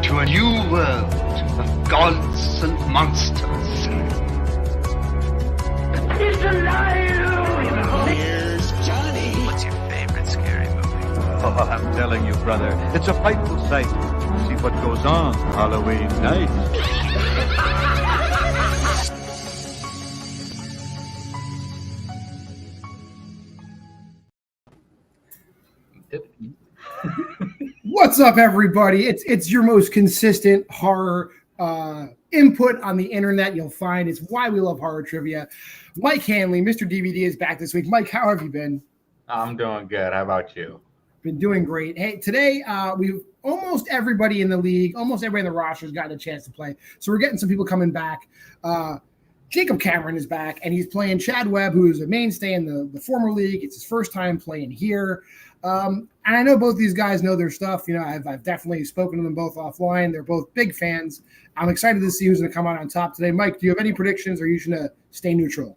to a new world of gods and monsters. He's alive! Here's Johnny. What's your favorite scary movie? Oh, I'm telling you, brother, it's a frightful sight. See what goes on Halloween night. What's up, everybody? It's your most consistent horror input on the internet you'll find. It's why we love horror trivia. Mike Hanley, Mr. DVD, is back this week. Mike, how have you been? I'm doing good. How about you? Been doing great. Hey, today we've almost everybody in the league, almost everybody in the roster has gotten a chance to play. So we're getting some people coming back. Jacob Cameron is back, and he's playing Chad Webb, who is a mainstay in the former league. It's his first time playing here. And I know both these guys know their stuff. You know, I've definitely spoken to them both offline. They're both big fans. I'm excited to see who's going to come out on top today. Mike, do you have any predictions, or are you going to stay neutral?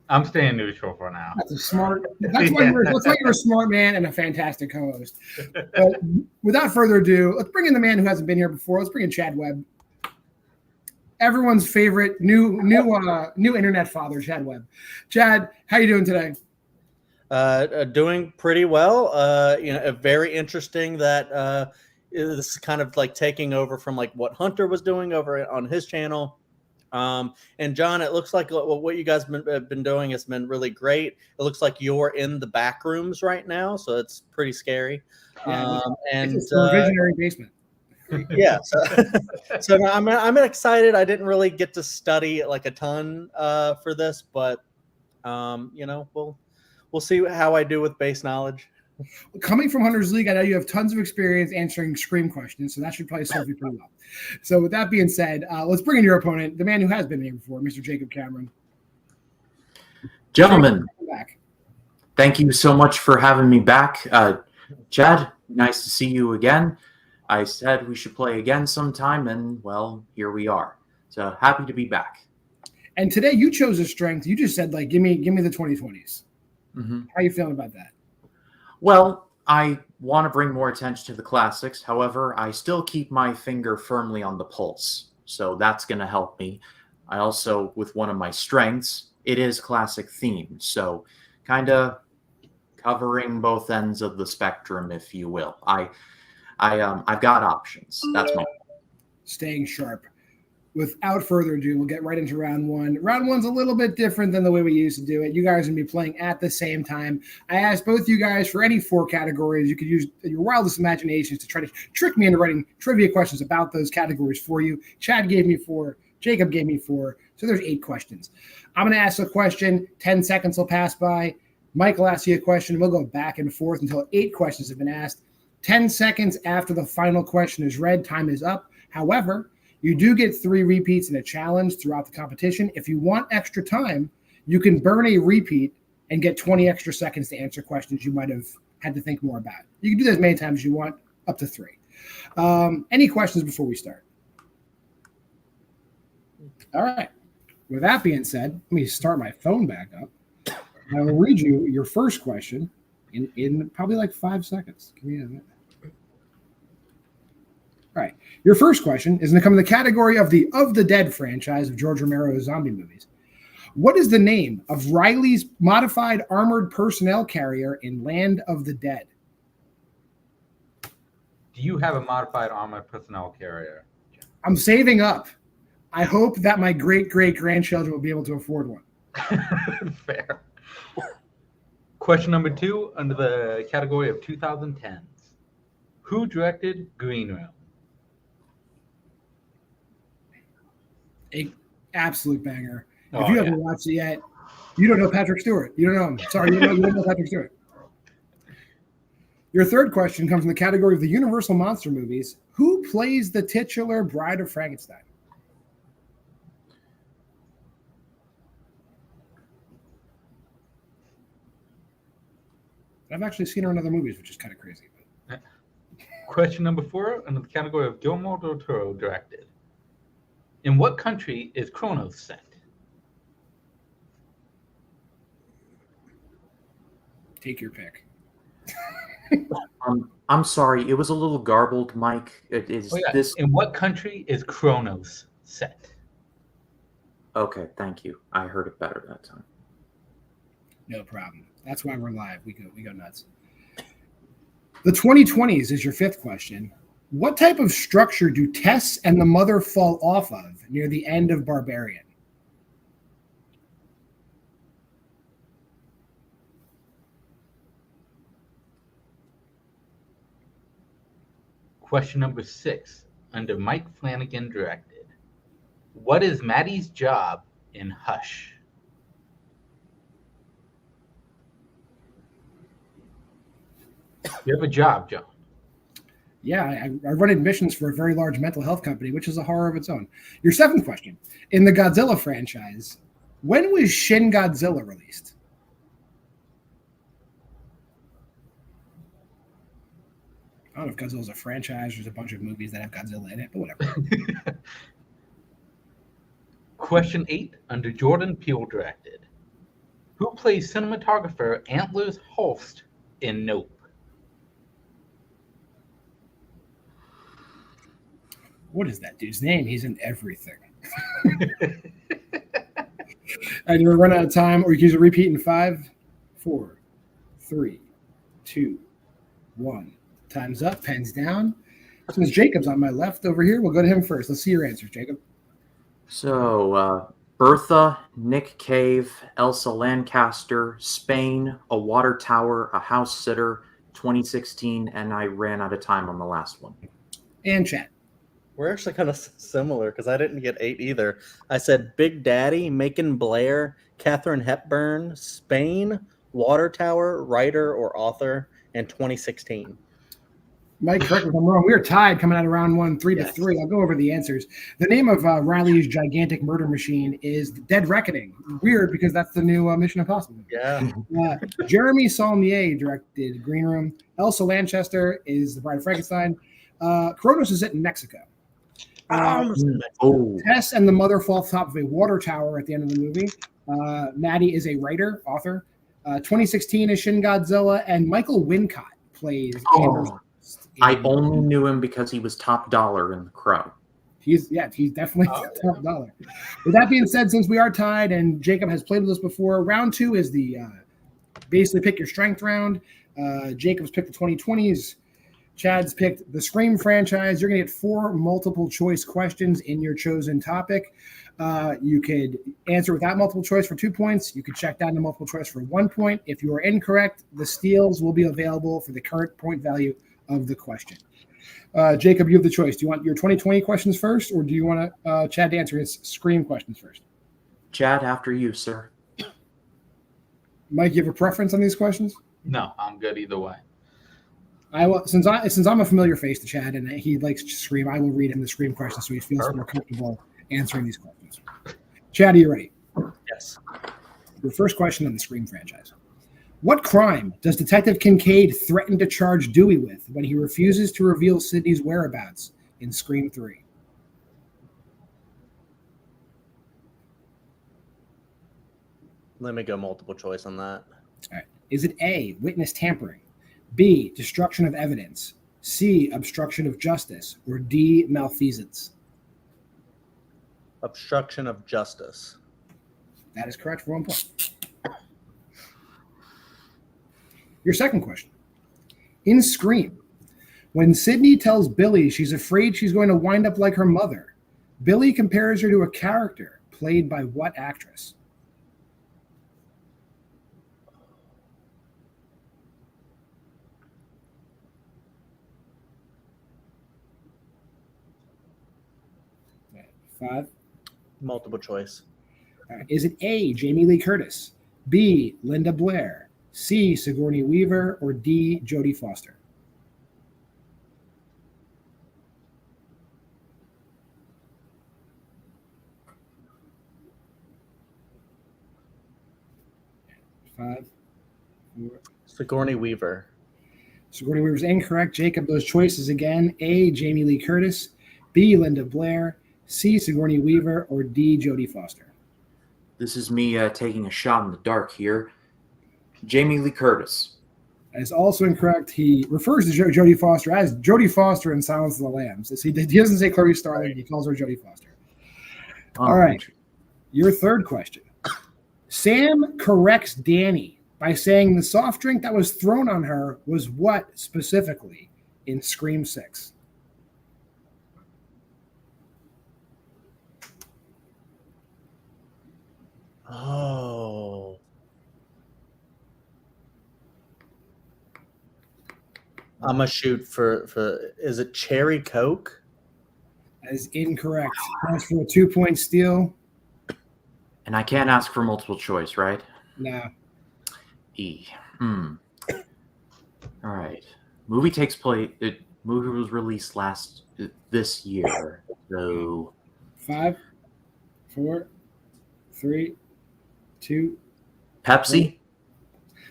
I'm staying neutral for now. That's a smart. That's why you're a smart man and a fantastic co-host. But without further ado, let's bring in the man who hasn't been here before. Let's bring in Chad Webb. Everyone's favorite new internet father, Chad Webb. Chad, how you doing today? Doing pretty well. Very interesting that this is kind of like taking over from like what Hunter was doing over on his channel. And John, it looks like what you guys have been doing has been really great. It looks like you're in the back rooms right now, so it's pretty scary. Yeah, and it's a visionary basement. Yeah, so I'm excited. I didn't really get to study like a ton for this, but we'll see how I do with base knowledge. Coming from Hunter's League, I know you have tons of experience answering Scream questions, so that should probably serve you pretty well. So with that being said, let's bring in your opponent, the man who has been here before, Mr. Jacob Cameron. Gentlemen, thank you so much for having me back. Chad, nice to see you again. I said we should play again sometime, and, well, here we are. So happy to be back. And today you chose a strength. You just said, like, give me the 2020s. Mm-hmm. How are you feeling about that? Well, I want to bring more attention to the classics. However, I still keep my finger firmly on the pulse. So that's going to help me. I also, with one of my strengths, it is classic themed. So kind of covering both ends of the spectrum, if you will. I've got options. That's my staying sharp. Without further ado, we'll get right into round one. Round one's a little bit different than the way we used to do it. You guys are going to be playing at the same time. I asked both you guys for any 4 categories. You could use your wildest imaginations to try to trick me into writing trivia questions about those categories for you. Chad gave me 4. Jacob gave me 4. So there's 8 questions. I'm going to ask a question. 10 seconds will pass by. Mike will ask you a question. We'll go back and forth until 8 questions have been asked. 10 seconds after the final question is read, time is up. However, you do get 3 repeats and a challenge throughout the competition. If you want extra time, you can burn a repeat and get 20 extra seconds to answer questions you might have had to think more about. You can do that as many times as you want, up to 3. Any questions before we start? All right. With that being said, let me start my phone back up. I will read you your first question in probably like 5 seconds. Give me a minute. All right. Your first question is going to come in the category of the Dead franchise of George Romero's zombie movies. What is the name of Riley's modified armored personnel carrier in Land of the Dead? Do you have a modified armored personnel carrier? I'm saving up. I hope that my great-great-grandchildren will be able to afford one. Fair. Question number 2 under the category of 2010s. Who directed Green Room? An absolute banger. If you haven't watched it yet, you don't know Patrick Stewart. You don't know him. Sorry, you don't know Patrick Stewart. Your third question comes from the category of the Universal Monster movies. Who plays the titular Bride of Frankenstein? I've actually seen her in other movies, which is kind of crazy. Question number 4 under the category of Guillermo del Toro directed. In what country is Kronos set? Take your pick. I'm sorry, it was a little garbled, Mike. It is Oh yeah. this. In what country is Kronos set? Okay, thank you. I heard it better that time. No problem. That's why we're live. We go nuts. The 2020s is your fifth question. What type of structure do Tess and the mother fall off of near the end of Barbarian? Question number 6, under Mike Flanagan directed. What is Maddie's job in Hush? You have a job, John. Yeah, I run admissions for a very large mental health company, which is a horror of its own. Your seventh question. In the Godzilla franchise, when was Shin Godzilla released? I don't know if Godzilla's a franchise. There's a bunch of movies that have Godzilla in it, but whatever. Question 8, under Jordan Peele directed. Who plays cinematographer Antlers Holst in Nope? What is that dude's name? He's in everything. And you're run out of time, or you can use a repeat in 5, 4, 3, 2, 1. Time's up. Pen's down. Since Jacob's on my left over here, we'll go to him first. Let's see your answers, Jacob. So, Bertha, Nick Cave, Elsa Lancaster, Spain, A Water Tower, A House Sitter, 2016, and I ran out of time on the last one. And chat. We're actually kind of similar because I didn't get 8 either. I said Big Daddy, Macon Blair, Katharine Hepburn, Spain, Water Tower, writer or author, and 2016. Mike, correct me if I'm wrong. We are tied coming out of round 1, 3-3. I'll go over the answers. The name of Riley's gigantic murder machine is Dead Reckoning. Weird because that's the new Mission Impossible. Yeah. Jeremy Saulnier directed Green Room. Elsa Lanchester is The Bride of Frankenstein. Kronos is set in Mexico. Tess and the mother fall off the top of a water tower at the end of the movie. Maddie is a writer, author. 2016 is Shin Godzilla, and Michael Wincott plays. I only knew him because he was top dollar in The Crow. He's definitely top dollar. With that being said, since we are tied and Jacob has played with us before, round 2 is the basically pick your strength round. Jacob's picked the 2020s. Chad's picked the Scream franchise. You're going to get 4 multiple choice questions in your chosen topic. You could answer without multiple choice for 2 points. You could check down to multiple choice for 1 point. If you are incorrect, the steals will be available for the current point value of the question. Jacob, you have the choice. Do you want your 2020 questions first, or do you want Chad to answer his Scream questions first? Chad, after you, sir. Mike, you have a preference on these questions? No, I'm good either way. I will, since I'm a familiar face to Chad and he likes to Scream, I will read him the Scream questions so he feels more comfortable answering these questions. Chad, are you ready? Yes. Your first question on the Scream franchise. What crime does Detective Kincaid threaten to charge Dewey with when he refuses to reveal Sidney's whereabouts in Scream 3? Let me go multiple choice on that. All right. Is it A, witness tampering, B, destruction of evidence, C, obstruction of justice, or D, malfeasance? Obstruction of justice. That is correct for 1 point. Your second question. In Scream, when Sidney tells Billy she's afraid she's going to wind up like her mother, Billy compares her to a character played by what actress? Five. Multiple choice. Is it A, Jamie Lee Curtis, B, Linda Blair, C, Sigourney Weaver, or D, Jodie Foster? Five. Four. Sigourney Weaver. Sigourney Weaver's incorrect. Jacob, those choices again. A, Jamie Lee Curtis, B, Linda Blair, C, Sigourney Weaver, or D, Jodie Foster? This is me taking a shot in the dark here. Jamie Lee Curtis. That is also incorrect. He refers to Jodie Foster as Jodie Foster in Silence of the Lambs. He doesn't say Clarice Starling. He calls her Jodie Foster. All right. Your third question. Sam corrects Danny by saying the soft drink that was thrown on her was what specifically in Scream 6? Oh. I'm going to shoot for is it Cherry Coke? That is incorrect. That's for a 2-point steal. And I can't ask for multiple choice, right? No. E. All right. Movie takes place. Movie was released this year. So 5, 4, 3, 2. Pepsi.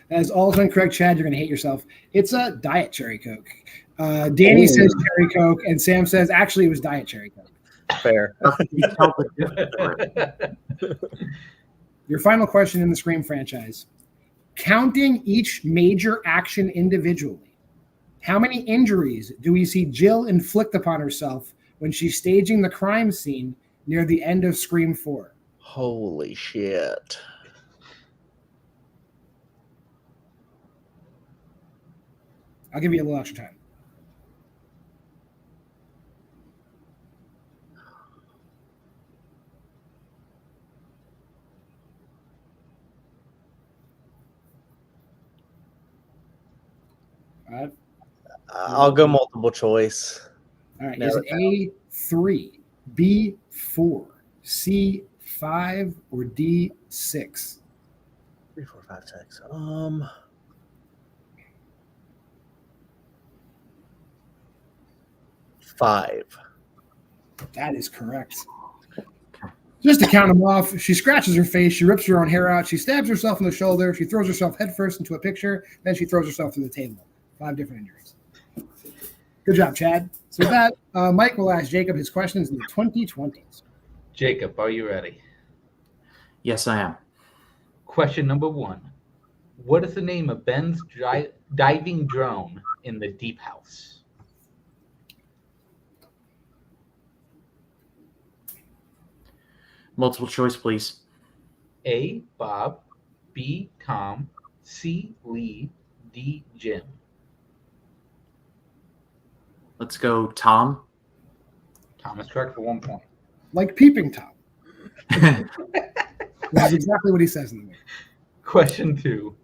That is also incorrect, Chad. You're going to hate yourself. It's a Diet Cherry Coke. Danny says Cherry Coke, and Sam says actually it was Diet Cherry Coke. Fair. Your final question in the Scream franchise. Counting each major action individually, how many injuries do we see Jill inflict upon herself when she's staging the crime scene near the end of Scream 4? Holy shit. I'll give you a little extra time. I'll go multiple choice. All right. Is it A, 3, B, 4, C, 5, or D, 6? 3, 4, 5, 6. 5. That is correct. Just to count them off, she scratches her face, she rips her own hair out, she stabs herself in the shoulder, she throws herself headfirst into a picture, then she throws herself through the table. 5 different injuries. Good job, Chad. So with that, Mike will ask Jacob his questions in the 2020s. Jacob, are you ready? Yes, I am. Question number 1. What is the name of Ben's diving drone in the Deep House? Multiple choice, please. A, Bob, B, Tom, C, Lee, D, Jim. Let's go, Tom. Tom is correct for 1 point. Like Peeping Tom. That's exactly what he says in the movie. Question 2.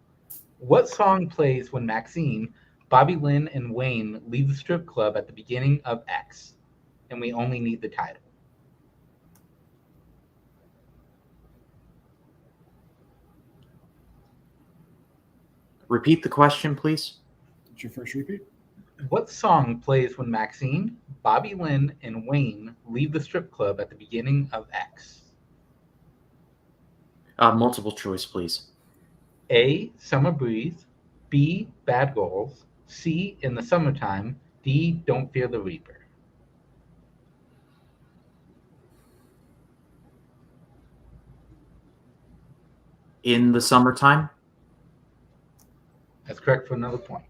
What song plays when Maxine, Bobby Lynn, and Wayne leave the strip club at the beginning of X? And we only need the title. Repeat the question, please. It's your first repeat. What song plays when Maxine, Bobby Lynn, and Wayne leave the strip club at the beginning of X? Multiple choice, please. A, Summer Breeze, B, Bad Girls, C, In the Summertime, D, Don't Fear the Reaper. In the Summertime. That's correct for another point.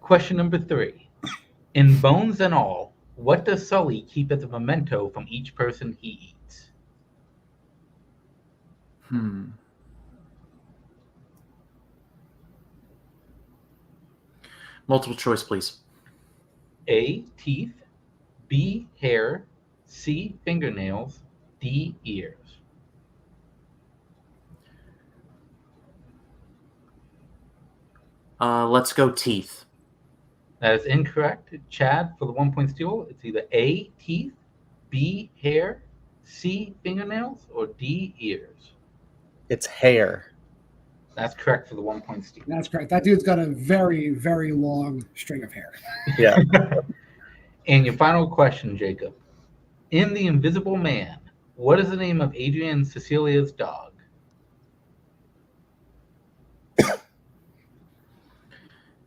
Question number 3. In Bones and All, what does Sully keep as a memento from each person he eats? Multiple choice, please. A, teeth, B, hair, C, fingernails, D, ears. Let's go, teeth. That is incorrect. Chad, for the 1 point steal, it's either A, teeth, B, hair, C, fingernails, or D, ears. It's hair. That's correct for the 1 point steal. That's correct. That dude's got a very, very long string of hair. Yeah. And your final question, Jacob. In The Invisible Man, what is the name of Adrian Cecilia's dog?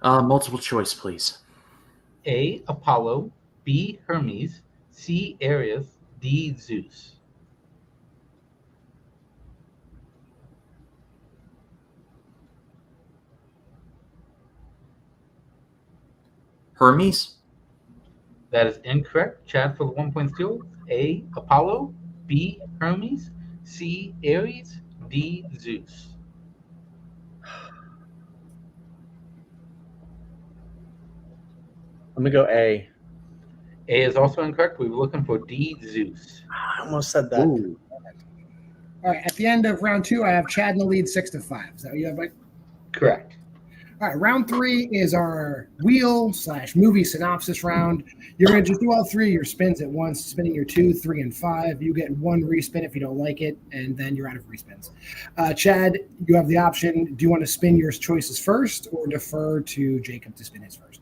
Multiple choice, please. A, Apollo, B, Hermes, C, Aries, D, Zeus. Hermes. That is incorrect. Chad for the 1 point steal. A. Apollo. B. Hermes. C. Ares. D. Zeus. Let me go A. A is also incorrect. We were looking for D. Zeus. I almost said that. Ooh. All right. At the end of round 2, I have Chad in the lead 6-5. Is that what you have, Mike? Correct. All right, round 3 is our wheel/movie synopsis round. You're going to just do all 3 of your spins at once, spinning your 2, 3, and 5. You get 1 respin if you don't like it, and then you're out of respins. Chad, you have the option. Do you want to spin your choices first or defer to Jacob to spin his first?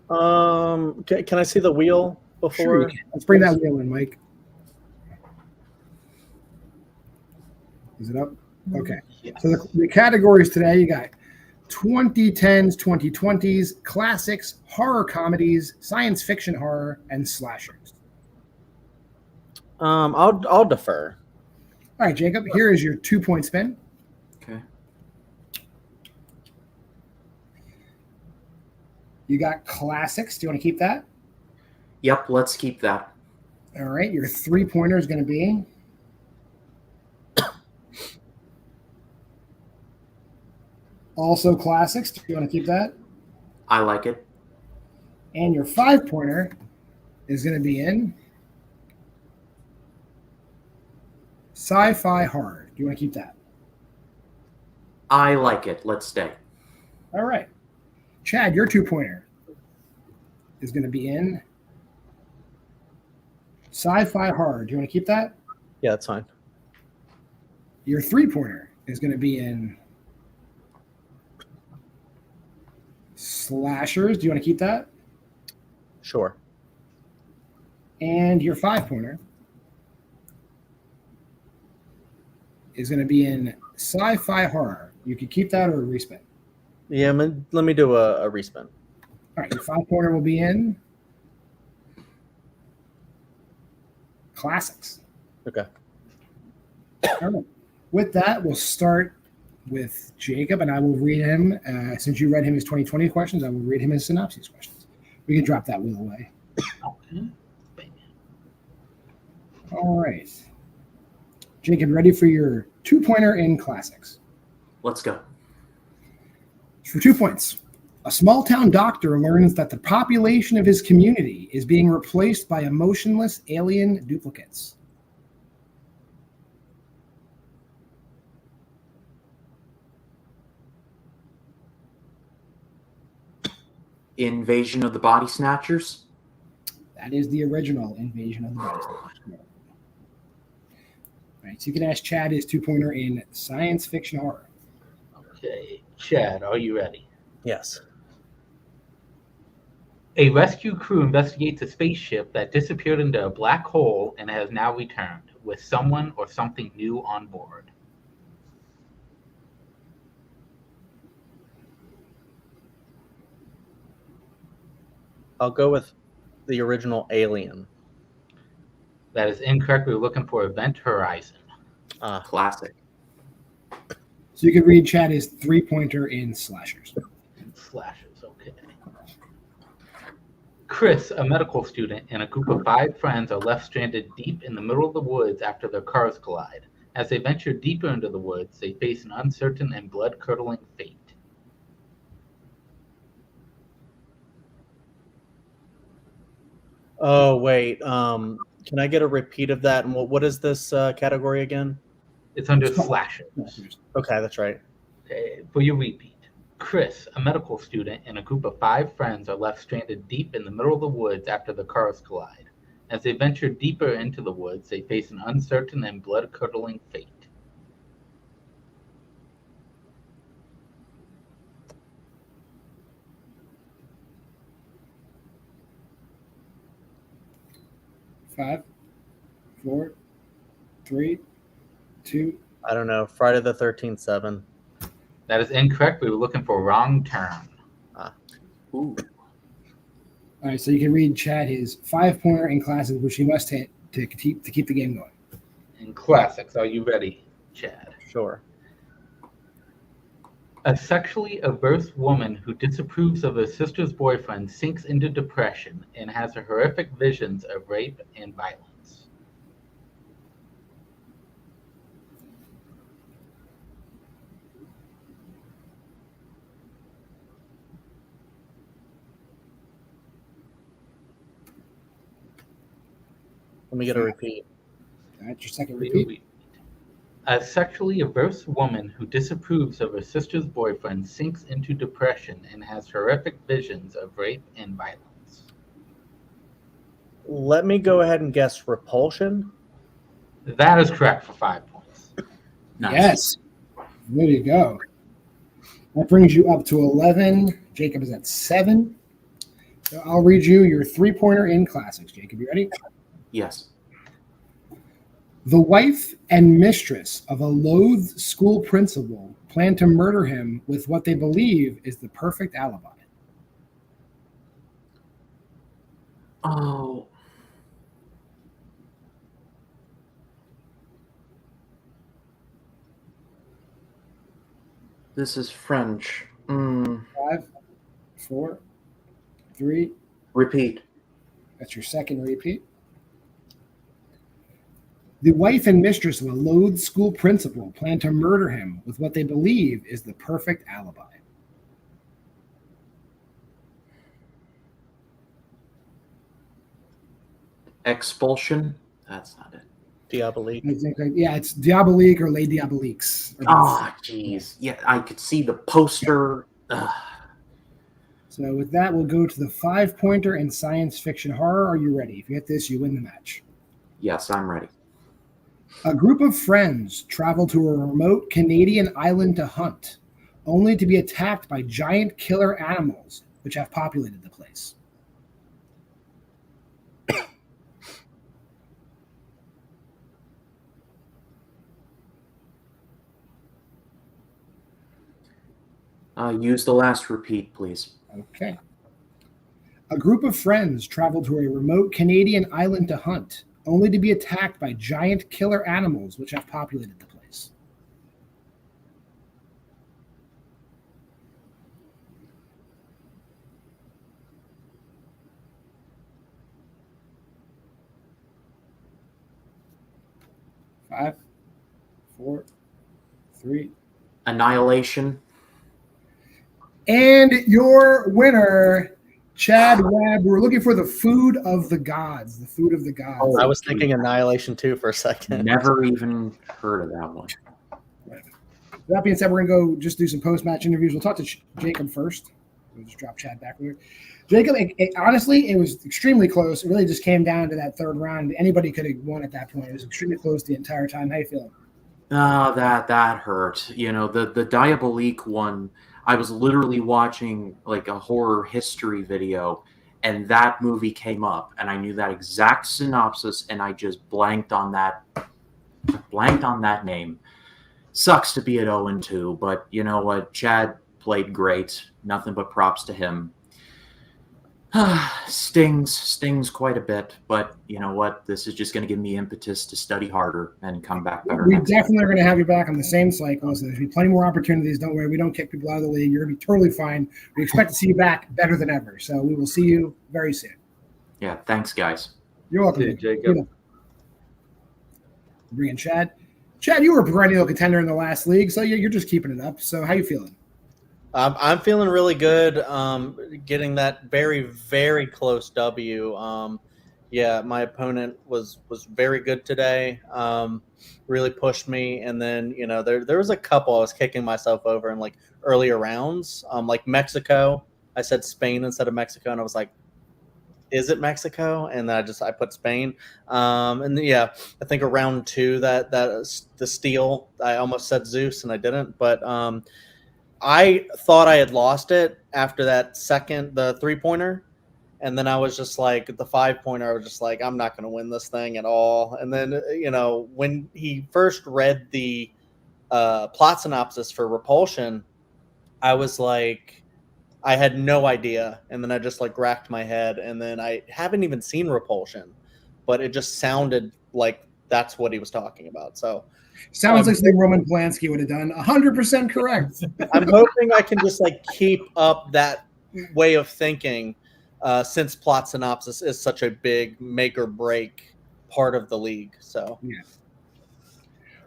Can I see the wheel before? Sure you can. Let's bring that wheel in, Mike. Is it up? Okay. Yes. So the categories today, you got 2010s, 2020s, classics, horror comedies, science fiction horror, and slashers. I'll defer. All right, Jacob, here is your 2-point spin. Okay. You got classics. Do you want to keep that? Yep, let's keep that. All right, your 3-pointer is going to be also classics. Do you want to keep that? I like it. And your 5-pointer is going to be in sci-fi horror. Do you want to keep that? I like it. Let's stay. All right. Chad, your 2-pointer is going to be in sci-fi horror. Do you want to keep that? Yeah, that's fine. Your 3-pointer is going to be in slashers. Do you want to keep that? Sure. And your 5-pointer is going to be in sci-fi horror. You could keep that or respin. Yeah, let me do a respin. All right, your 5-pointer will be in classics. Okay. All right. With that, we'll start with Jacob, and I will read him. Since you read him his 2020 questions, I will read him his synopsis questions. We can drop that wheel away. Okay. All right. Jacob, ready for your 2-pointer in classics? Let's go. For 2 points, a small-town doctor learns that the population of his community is being replaced by emotionless alien duplicates. Invasion of the Body Snatchers. That is the original Invasion of the Body Snatchers. All right, so you can ask Chad his 2-pointer in science fiction horror. Okay. Chad, are you ready? Yes. A rescue crew investigates a spaceship that disappeared into a black hole and has now returned with someone or something new on board. I'll go with the original Alien. That is incorrect. We were looking for Event Horizon. Classic. So you can read Chad his 3-pointer in slashers. Slashes, okay. Chris, a medical student, and a group of 5 friends are left stranded deep in the middle of the woods after their cars collide. As they venture deeper into the woods, they face an uncertain and blood-curdling fate. Oh, wait. Can I get a repeat of that? And what is this category again? It's under slashers. Okay, that's right. Okay, for your repeat. Chris, a medical student, and a group of 5 friends are left stranded deep in the middle of the woods after the cars collide. As they venture deeper into the woods, they face an uncertain and blood-curdling fate. Five, 4, 3, 2. I don't know. Friday the 13th, 7. That is incorrect. We were looking for Wrong Turn. Ooh. All right, so you can read Chad his 5-pointer in classes, which he must hit to keep the game going. In classics, are you ready, Chad? Sure. A sexually averse woman who disapproves of her sister's boyfriend sinks into depression and has horrific visions of rape and violence. Let me get a repeat. That's your second Will you repeat. repeat? A sexually averse woman who disapproves of her sister's boyfriend sinks into depression and has horrific visions of rape and violence. Let me go ahead and guess repulsion. That is correct for 5 points. Nice. Yes. There you go. That brings you up to 11. Jacob is at 7. So I'll read you your 3-pointer in classics. Jacob, you ready? Yes. The wife and mistress of a loathed school principal plan to murder him with what they believe is the perfect alibi. Oh. This is French. 5, 4, 3. Repeat. That's your second repeat. The wife and mistress of a loathed school principal plan to murder him with what they believe is the perfect alibi. Expulsion. That's not it. Diabolique. I think, yeah, it's Diabolique or Les Diaboliques. Oh, jeez. Yeah, I could see the poster. Ugh. So with that, we'll go to the 5-pointer in science fiction horror. Are you ready? If you get this, you win the match. Yes, I'm ready. A group of friends travel to a remote Canadian island to hunt, only to be attacked by giant killer animals which have populated the place. Use the last repeat, please. Okay. A group of friends travel to a remote Canadian island to hunt, only to be attacked by giant killer animals which have populated the place. Five, 4, 3. Annihilation. And your winner, Chad Webb. We're looking for the food of the gods. The food of the gods. Oh, I was thinking Annihilation too for a second. Never even heard of that one. That being said, we're going to go just do some post-match interviews. We'll talk to Jacob first. We'll just drop Chad back there. Jacob, honestly, it was extremely close. It really just came down to that third round. Anybody could have won at that point. It was extremely close the entire time. How you feeling? Oh, that hurt. You know, the Diabolique one, I was literally watching like a horror history video, and that movie came up, and I knew that exact synopsis, and I just blanked on that name. Sucks to be at 0-2, but you know what? Chad played great. Nothing but props to him. Stings quite a bit, but you know what? This is just going to give me impetus to study harder and come back better. We definitely are going to have you back on the same cycle, so there's going to be plenty more opportunities. Don't worry, we don't kick people out of the league. You're going to be totally fine. We expect to see you back better than ever, so we will see you very soon. Yeah, thanks, guys. You're welcome. Hey, Jacob. Bring in Chad. Chad, you were a perennial contender in the last league, so you're just keeping it up. So how you feeling? I'm feeling really good. Getting that very, very close W. Yeah, my opponent was very good today. Really pushed me, and then there was a couple I was kicking myself over in like earlier rounds. Like Mexico, I said Spain instead of Mexico, and I was like, is it Mexico? And then I put Spain. And yeah, I think around 2 that the steal, I almost said Zeus and I didn't, but I thought I had lost it after that the 3-pointer. And then I was just like, the 5-pointer, I was just like, I'm not going to win this thing at all. And then, when he first read the plot synopsis for Repulsion, I was like, I had no idea. And then I just like racked my head. And then I haven't even seen Repulsion, but it just sounded like that's what he was talking about. So sounds like something Roman Polanski would have done. 100% correct. I'm hoping I can just like keep up that way of thinking, since plot synopsis is such a big make or break part of the league. So yeah.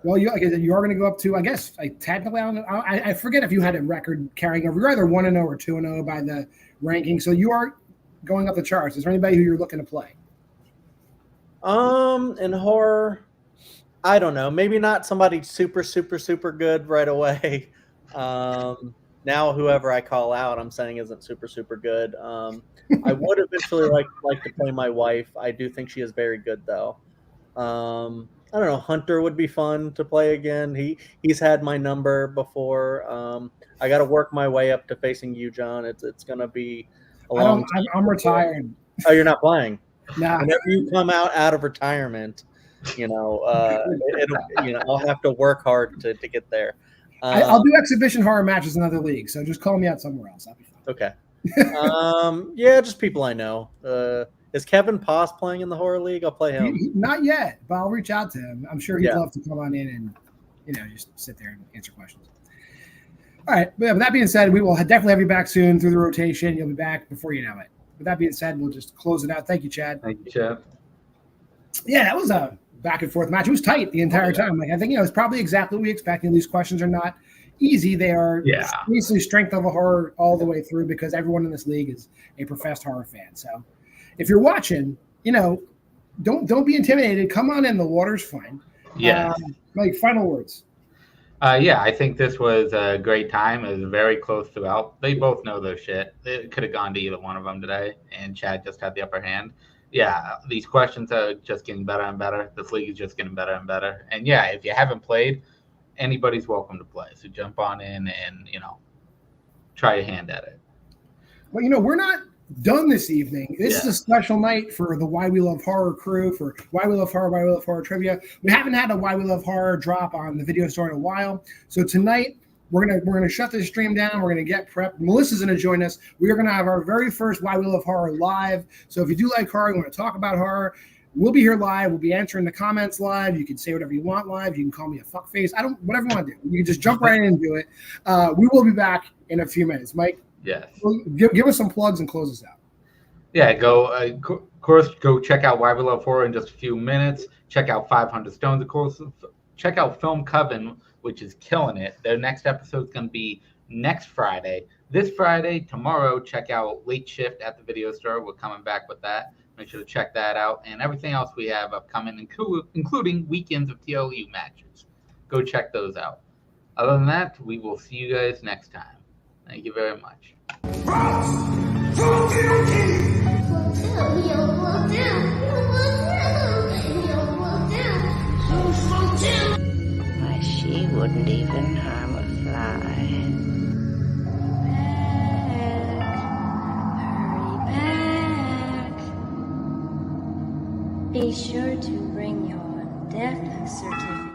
Well, you are going to go up to, I guess, technically, I forget if you had a record carrying over. You're either 1-0 or 2-0 by the ranking. So you are going up the charts. Is there anybody who you're looking to play? In horror, I don't know. Maybe not somebody super, super, super good right away. Now, whoever I call out, I'm saying isn't super, super good. I would eventually like to play my wife. I do think she is very good, though. I don't know. Hunter would be fun to play again. He's had my number before. I got to work my way up to facing you, John. It's gonna be a long time. I'm retired. Oh, you're not playing? Nah. Whenever you come out of retirement, I'll have to work hard to get there. I'll do exhibition horror matches in other leagues, so just call me out somewhere else. I'll be fine. Okay. Yeah, just people I know. Is Kevin Poss playing in the horror league? I'll play him. Not yet, but I'll reach out to him. I'm sure he'd love to come on in and just sit there and answer questions. All right. But with that being said, we will definitely have you back soon through the rotation. You'll be back before you know it. With that being said, we'll just close it out. Thank you, Chad. Thank you, Chad. Yeah, that was a back and forth match. It was tight the entire time. I think it's probably exactly what we expected. These questions are not easy. They are basically strength of a horror all the way through because everyone in this league is a professed horror fan. So if you're watching, don't be intimidated. Come on in. The water's fine. Yeah. Final words. I think this was a great time. It was very close throughout. They both know their shit. It could have gone to either one of them today, and Chad just had the upper hand. Yeah, these questions are just getting better and better. This league is just getting better and better. And yeah, if you haven't played, anybody's welcome to play. So jump on in and, try your hand at it. Well, we're not done this evening. This is a special night for the Why We Love Horror crew, for Why We Love Horror Trivia. We haven't had a Why We Love Horror drop on the video store in a while. So tonight, we're gonna shut this stream down. We're gonna get prepped. Melissa's gonna join us. We are gonna have our very first Why We Love Horror live. So if you do like horror, you want to talk about horror, we'll be here live. We'll be answering the comments live. You can say whatever you want live. You can call me a fuckface. Whatever you want to do. You can just jump right in and do it. We will be back in a few minutes. Mike, yes. Give us some plugs and close us out. Yeah, of course, go check out Why We Love Horror in just a few minutes. Check out 500 Stones, of course. Check out Film Coven, which is killing it. Their next episode is going to be next Friday. This Friday, tomorrow, check out Late Shift at the video store. We're coming back with that. Make sure to check that out. And everything else we have upcoming, including weekends of TLU matches. Go check those out. Other than that, we will see you guys next time. Thank you very much. Why, she wouldn't even harm a fly. Hurry back. Be sure to bring your death certificate.